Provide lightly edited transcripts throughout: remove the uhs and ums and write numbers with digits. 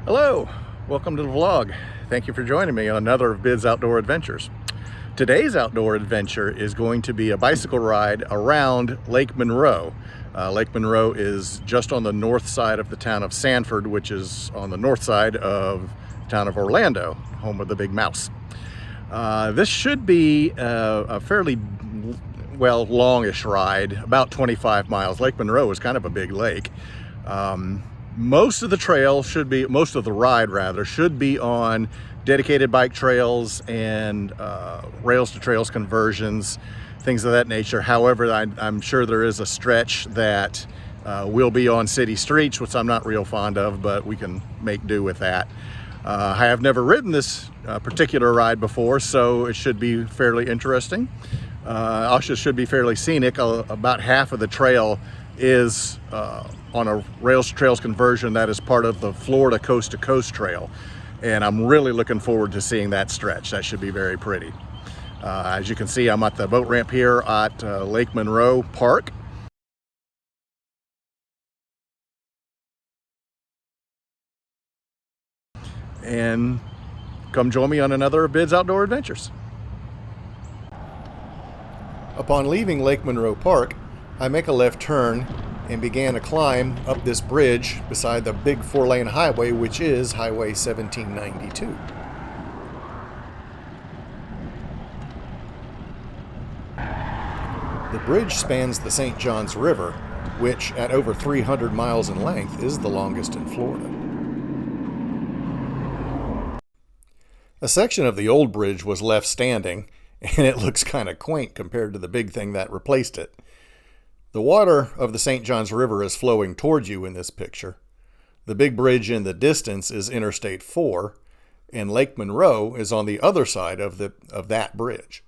Hello, welcome to the vlog. Thank you for joining me on another of Bid's Outdoor Adventures. Today's outdoor adventure is going to be a bicycle ride around Lake Monroe. Lake Monroe is just on the north side of the town of Sanford, which is on the north side of the town of Orlando, home of the Big Mouse. This should be a fairly longish ride, about 25 miles. Lake Monroe is kind of a big lake. Most of the ride should be on dedicated bike trails and rails to trails conversions, things of that nature. However, I'm sure there is a stretch that will be on city streets, which I'm not real fond of, but we can make do with that. I have never ridden this particular ride before, so it should be fairly interesting. Also should be fairly scenic. About half of the trail is on a rails to trails conversion that is part of the Florida Coast to Coast Trail, and I'm really looking forward to seeing that stretch. That should be very pretty. As you can see, I'm at the boat ramp here at Lake Monroe Park. And come join me on another of Bid's Outdoor Adventures. Upon leaving Lake Monroe Park, I make a left turn and began a climb up this bridge beside the big 4-lane highway, which is Highway 1792. The bridge spans the St. Johns River, which at over 300 miles in length is the longest in Florida. A section of the old bridge was left standing, and it looks kind of quaint compared to the big thing that replaced it. The water of the St. Johns River is flowing towards you in this picture. The big bridge in the distance is Interstate 4, and Lake Monroe is on the other side of that bridge.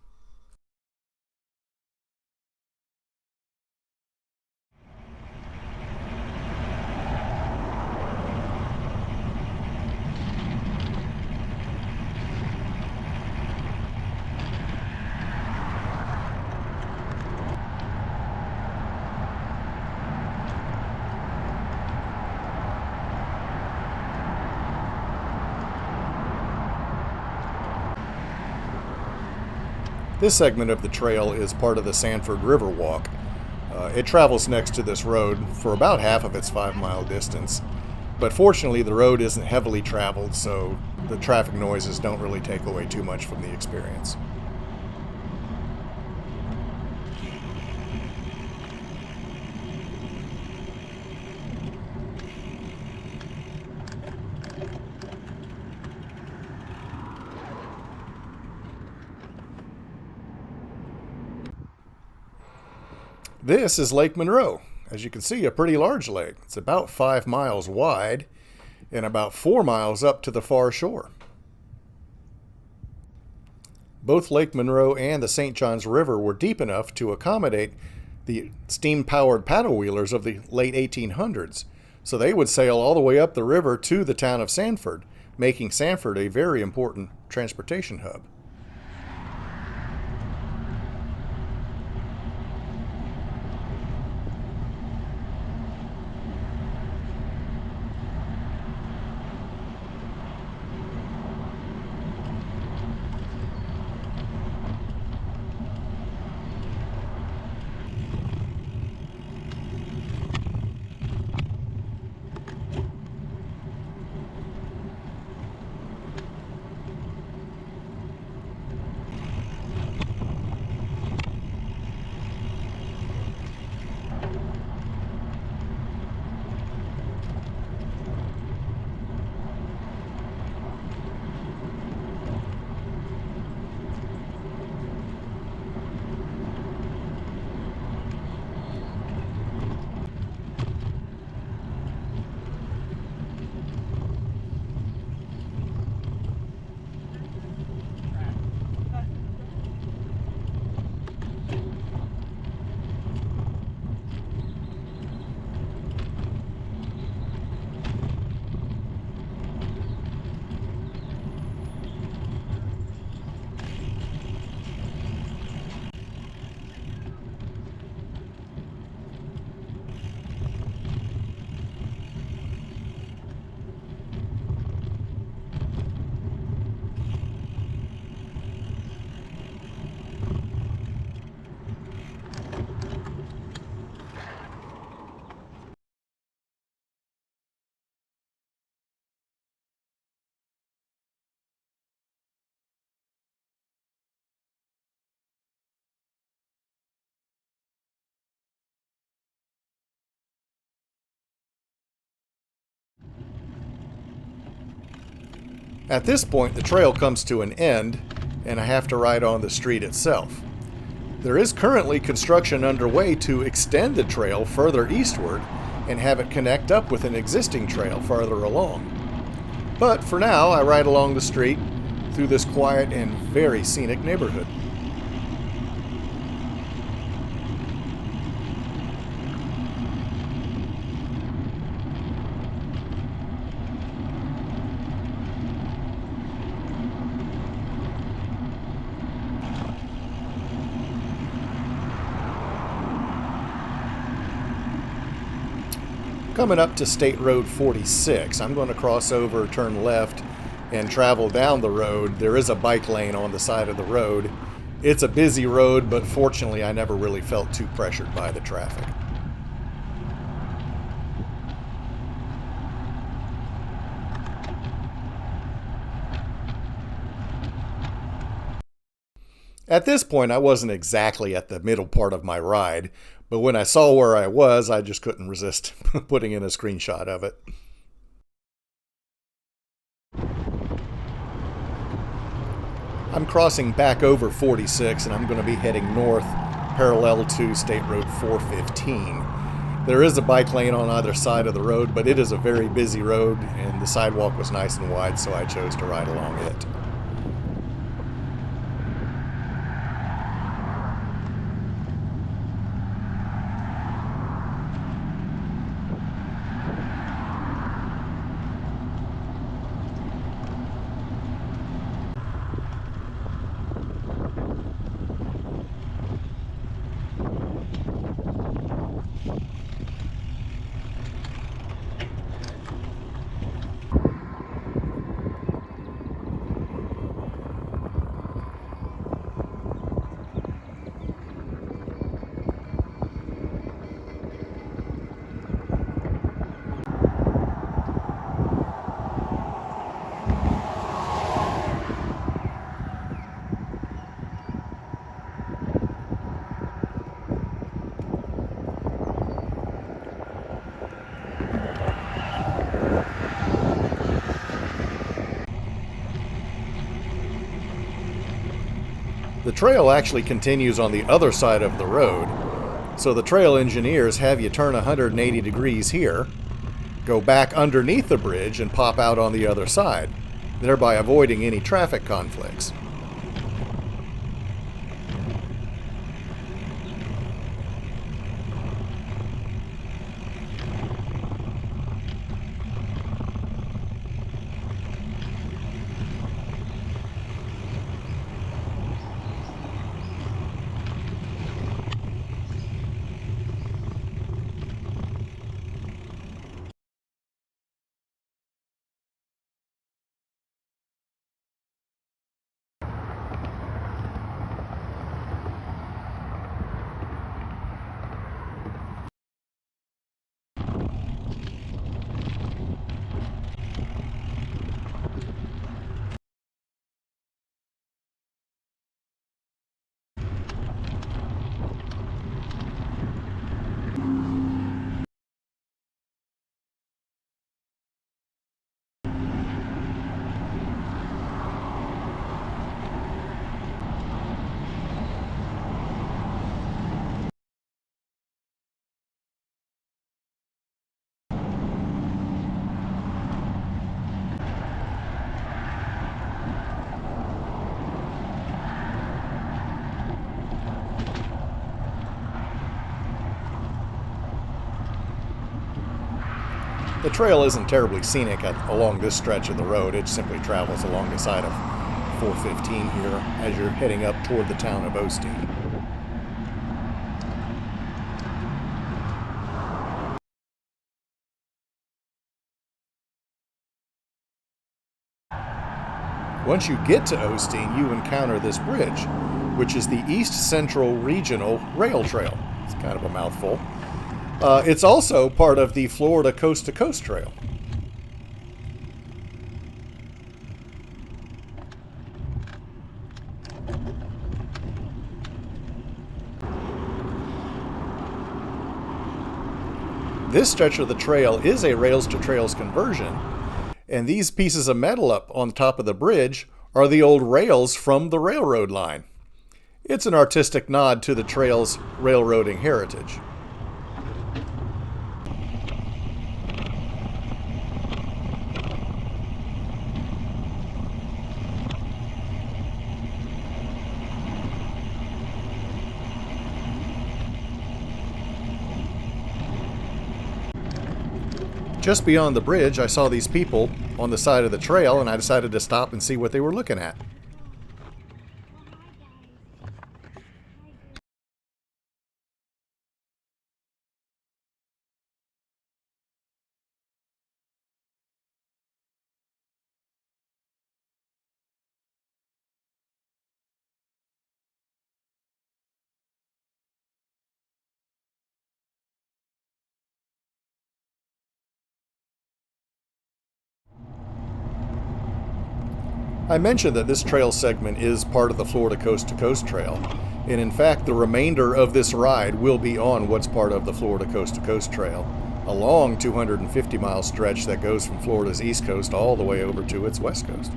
This segment of the trail is part of the Sanford Riverwalk. It travels next to this road for about half of its 5-mile distance, but fortunately the road isn't heavily traveled, so the traffic noises don't really take away too much from the experience. This is Lake Monroe. As you can see, a pretty large lake. It's about 5 miles wide and about 4 miles up to the far shore. Both Lake Monroe and the St. Johns River were deep enough to accommodate the steam-powered paddle wheelers of the late 1800s, so they would sail all the way up the river to the town of Sanford, making Sanford a very important transportation hub. At this point, the trail comes to an end, and I have to ride on the street itself. There is currently construction underway to extend the trail further eastward and have it connect up with an existing trail farther along. But for now, I ride along the street through this quiet and very scenic neighborhood. Coming up to State Road 46, I'm going to cross over, turn left, and travel down the road. There is a bike lane on the side of the road. It's a busy road, but fortunately I never really felt too pressured by the traffic. At this point, I wasn't exactly at the middle part of my ride, but when I saw where I was, I just couldn't resist putting in a screenshot of it. I'm crossing back over 46, and I'm going to be heading north parallel to State Road 415. There is a bike lane on either side of the road, but it is a very busy road, and the sidewalk was nice and wide, so I chose to ride along it. The trail actually continues on the other side of the road, so the trail engineers have you turn 180 degrees here, go back underneath the bridge and pop out on the other side, thereby avoiding any traffic conflicts. The trail isn't terribly scenic along this stretch of the road. It simply travels along the side of 415 here as you're heading up toward the town of Osteen. Once you get to Osteen, you encounter this bridge, which is the East Central Regional Rail Trail. It's kind of a mouthful. It's also part of the Florida Coast to Coast Trail. This stretch of the trail is a rails to trails conversion, And these pieces of metal up on top of the bridge are the old rails from the railroad line. It's an artistic nod to the trail's railroading heritage. Just beyond the bridge, I saw these people on the side of the trail, and I decided to stop and see what they were looking at. I mentioned that this trail segment is part of the Florida Coast to Coast Trail, and in fact the remainder of this ride will be on what's part of the Florida Coast to Coast Trail, a long 250-mile stretch that goes from Florida's east coast all the way over to its west coast.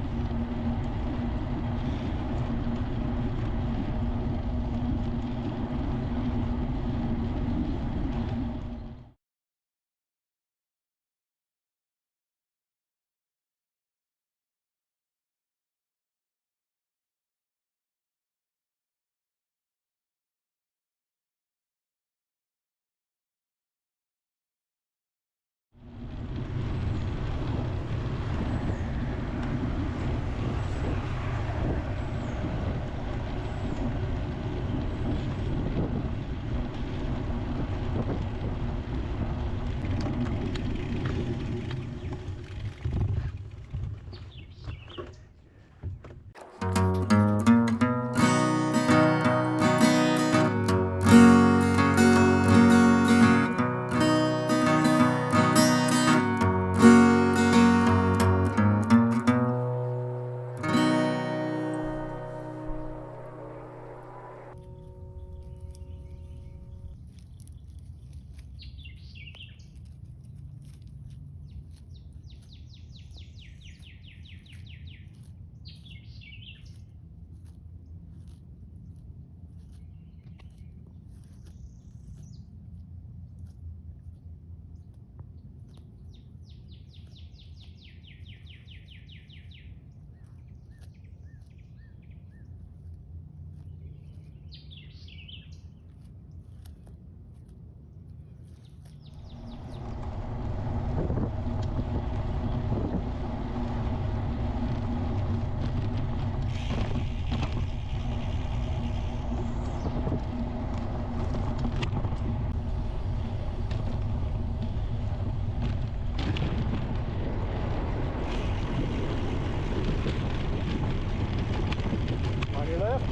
On your left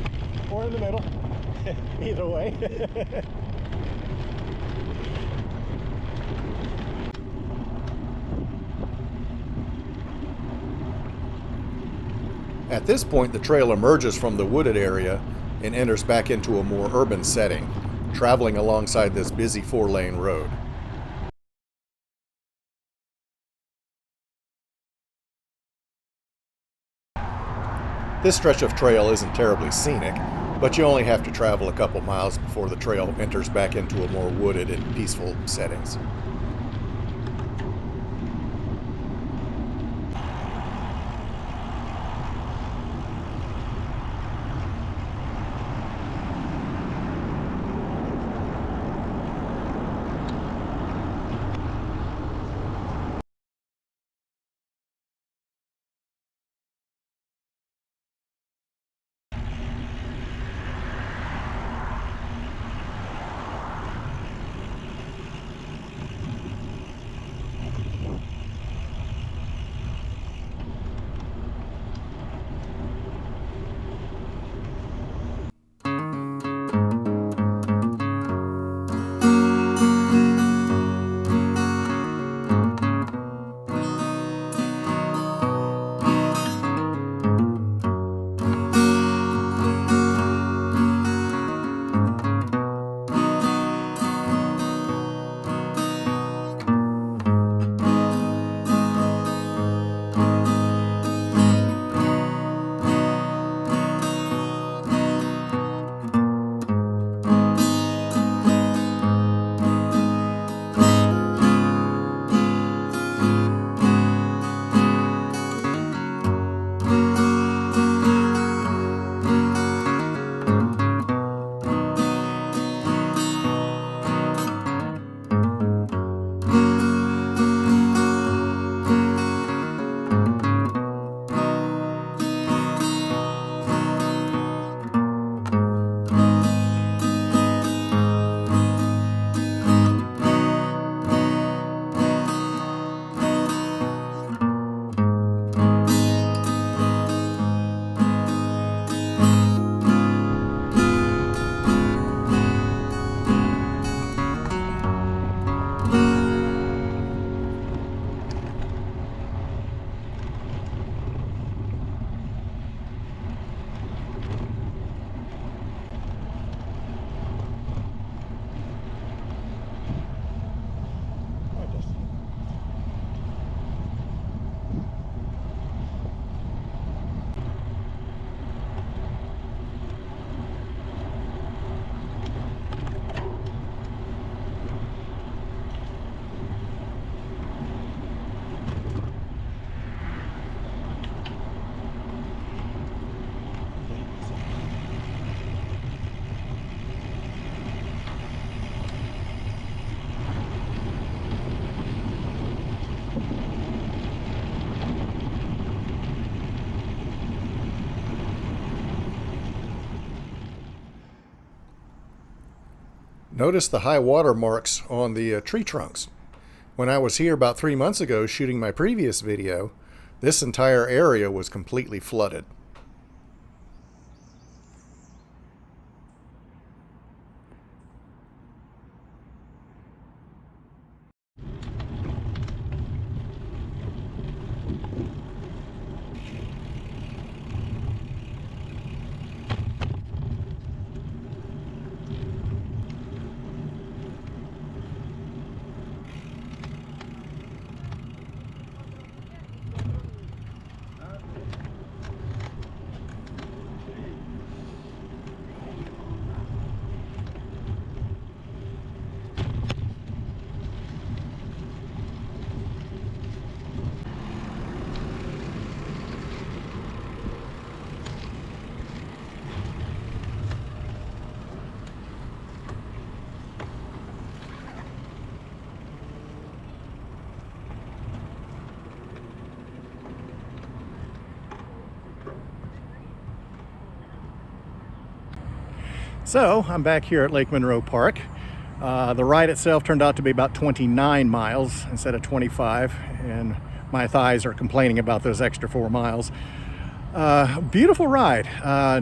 or in the middle, either way. At this point, the trail emerges from the wooded area and enters back into a more urban setting, traveling alongside this busy 4-lane road. This stretch of trail isn't terribly scenic, but you only have to travel a couple miles before the trail enters back into a more wooded and peaceful settings. Notice the high water marks on the tree trunks. When I was here about 3 months ago shooting my previous video, this entire area was completely flooded. So I'm back here at Lake Monroe Park. The ride itself turned out to be about 29 miles instead of 25, and my thighs are complaining about those extra 4 miles. Beautiful ride.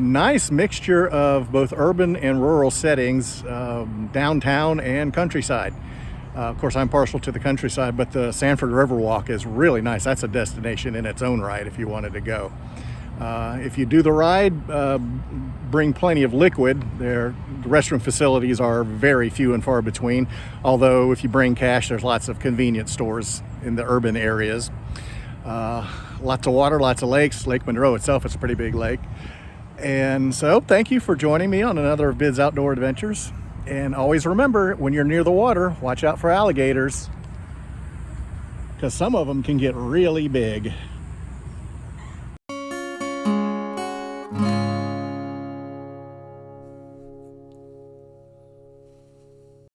Nice mixture of both urban and rural settings, downtown and countryside. Of course, I'm partial to the countryside, but the Sanford Riverwalk is really nice. That's a destination in its own right if you wanted to go. If you do the ride, bring plenty of liquid. The restroom facilities are very few and far between, although if you bring cash, there's lots of convenience stores in the urban areas. Lots of water, lots of lakes. Lake Monroe itself is a pretty big lake. And so thank you for joining me on another of Bid's Outdoor Adventures. And always remember, when you're near the water, watch out for alligators, because some of them can get really big.